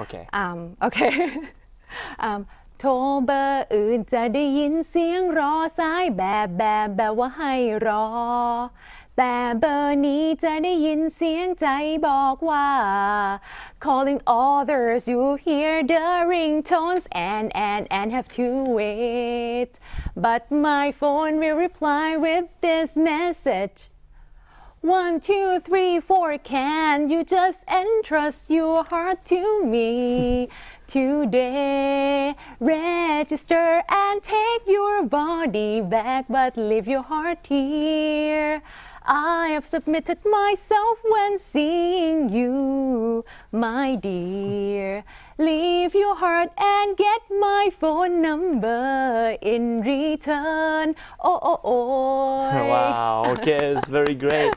Okay. Okay. โทรเบอร์อื่นจะได้ยินเสียงรอสายแบบว่าให้รอแต่เบอร์นี้จะได้ยินเสียงใจบอกว่า calling others you hear the ringtones and have to wait but my phone will reply with this message 1, 2, 3, 4 can you just entrust your heart to me today register and take your body back but leave your heart here I have submitted myself when seeing you my dear leave your heart and get my phone number in return oh Wow, okay, it's very great.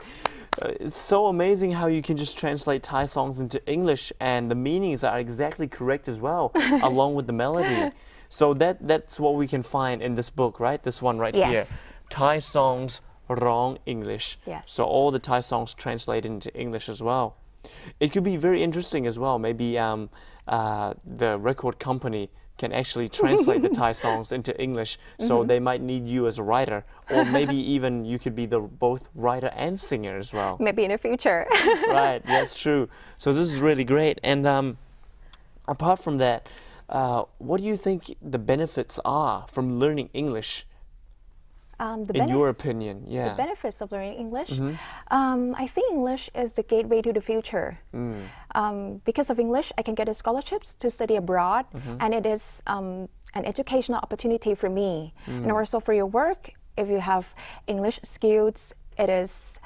It's so amazing how you can just translate Thai songs into English and the meanings are exactly correct as well, along with the melody. So that's what we can find in this book, right? This one right Yes. here. Thai songs, wrong English. Yes. So all the Thai songs translated into English as well. It could be very interesting as well. Maybe the record company can actually translate the Thai songs into English, so they might need you as a writer, or maybe even you could be the both writer and singer as well. maybe in the future Right, that's true. So this is really great. And apart from that, what do you think the benefits are from learning English? In your opinion, yeah. The benefits of learning English, I think English is the gateway to the future. Because of English, I can get scholarships to study abroad, and it is an educational opportunity for me. And also for your work, if you have English skills, it is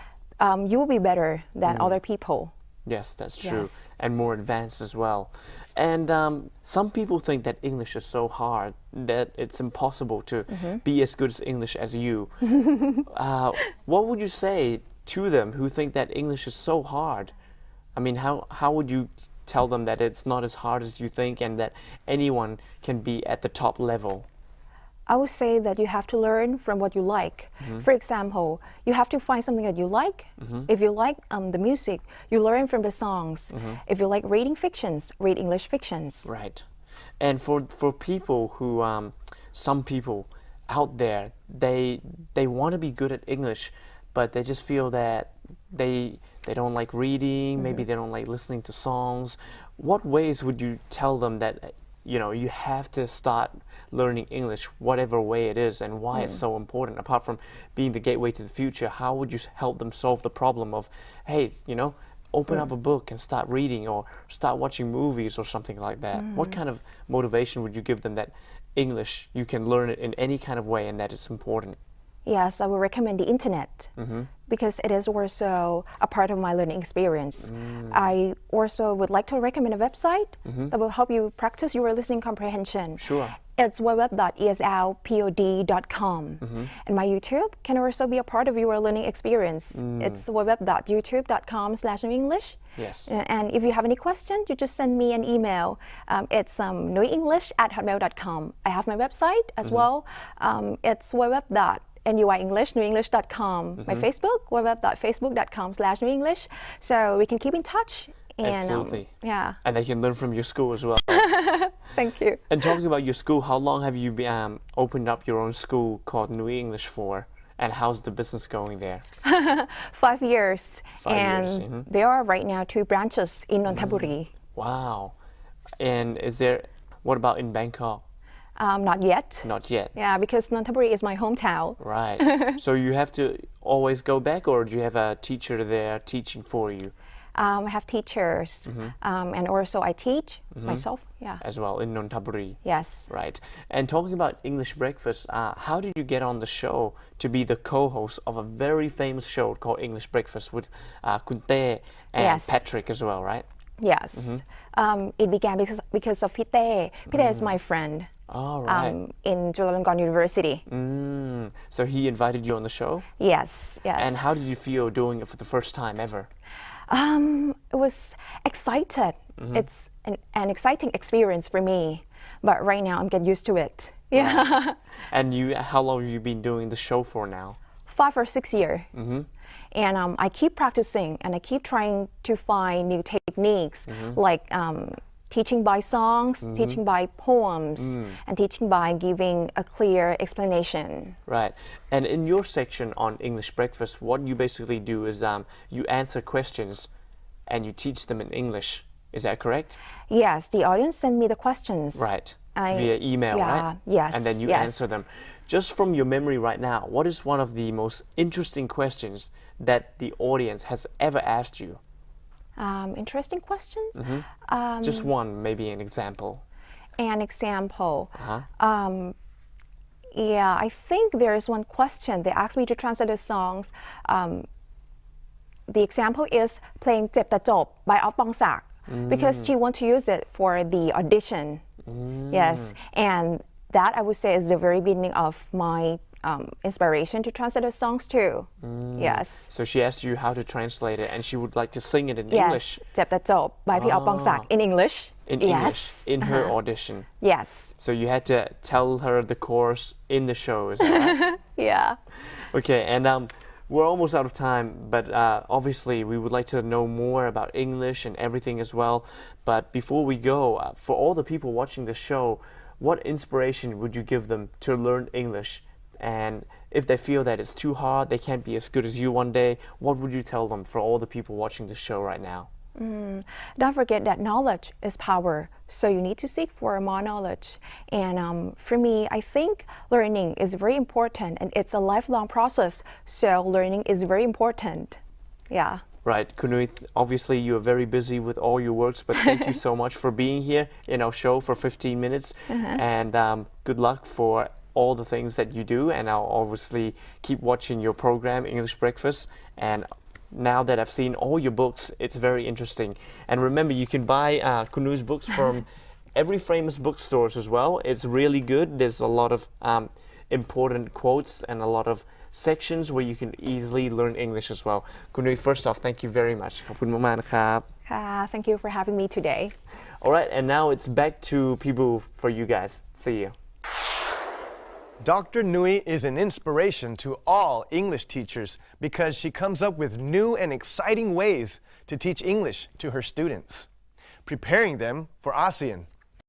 you will be better than other people. Yes, that's true. Yes. And more advanced as well. And some people think that English is so hard that it's impossible to be as good as English as you. What would you say to them who think that English is so hard? I mean, how would you tell them that it's not as hard as you think and that anyone can be at the top level? I would say that you have to learn from what you like. For example, you have to find something that you like. If you like the music, you learn from the songs. If you like reading fictions, read English fictions. Right. And for people who, some people out there, they want to be good at English, but they just feel that they don't like reading, maybe they don't like listening to songs. What ways would you tell them that you have to start learning English, whatever way it is, and why it's so important? Apart from being the gateway to the future, how would you help them solve the problem of, hey, open up a book and start reading or start watching movies or something like that? What kind of motivation would you give them that English, you can learn it in any kind of way and that it's important? Yes, I would recommend the internet because it is also a part of my learning experience. I also would like to recommend a website that will help you practice your listening comprehension. Sure. It's www.eslpod.com. And my YouTube can also be a part of your learning experience. It's www.youtube.com/newenglish. Yes. And if you have any questions, you just send me an email. It's nuyenglish@hotmail.com. I have my website as well. It's www.nuyenglish.com. My Facebook, www.facebook.com/newenglish. So we can keep in touch. And, Absolutely. Yeah. And they can learn from your school as well. Thank you. And talking about your school, how long have you been, opened up your own school called New English for? And how's the business going there? 5 years. 5 and years. there are right now 2 branches in Nonthaburi. Wow. And what about in Bangkok? Not yet. Not yet. Yeah, because Nonthaburi is my hometown. Right. So you have to always go back, or do you have a teacher there teaching for you? I have teachers, and also I teach myself. Yeah. As well in Nonthaburi. Yes. Right. And talking about English breakfast, how did you get on the show to be the co-host of a very famous show called English Breakfast with Kun Tae and Yes. Patrick as well, right? Yes. It began because of Pite. Pite is my friend. All right. In Chulalongkorn University. So he invited you on the show? Yes. Yes. And how did you feel doing it for the first time ever? It was excited. It's an exciting experience for me, but right now I'm getting used to it. Yeah. And how long have you been doing the show for now? 5 or 6 years. And I keep practicing and I keep trying to find new techniques, like teaching by songs, teaching by poems, and teaching by giving a clear explanation. Right. And in your section on English breakfast, what you basically do is you answer questions and you teach them in English. Is that correct? Yes, the audience send me the questions. Right. Via email, right? Yes. And then you answer them. Just from your memory right now, what is one of the most interesting questions that the audience has ever asked you? Interesting questions? Just one, maybe an example. An example. Yeah, I think there is one question. They asked me to translate the songs. The example is playing เจ็บแต่จบ by อ๊อฟปองศักดิ์ because she want to use it for the audition. Yes, and that I would say is the very beginning of my inspiration to translate the songs too. Yes. So she asked you how to translate it and she would like to sing it in English. Yes, เจ็บแต่จบ by พี่อ๊อฟปองศักดิ์ in English. In English, in her audition. Yes. So you had to tell her the chorus in the show, is that right? Yeah. Okay, and we're almost out of time, but obviously we would like to know more about English and everything as well. But before we go, for all the people watching the show, what inspiration would you give them to learn English? And if they feel that it's too hard, they can't be as good as you one day, what would you tell them for all the people watching the show right now? Don't forget that knowledge is power, so you need to seek for more knowledge. And for me, I think learning is very important and it's a lifelong process, so learning is very important. Yeah. Right, Kunui, obviously you are very busy with all your works, but thank you so much for being here in our show for 15 minutes. And good luck for all the things that you do, and I'll obviously keep watching your program, English Breakfast. And now that I've seen all your books, it's very interesting. And remember, you can buy Kunu's books from every famous bookstores as well. It's really good. There's a lot of important quotes and a lot of sections where you can easily learn English as well. Kunu, first off, thank you very much. ขอบคุณมากๆนะครับ Thank you for having me today. All right, and now it's back to Pibu for you guys. See you. Dr. Nui is an inspiration to all English teachers because she comes up with new and exciting ways to teach English to her students, preparing them for ASEAN.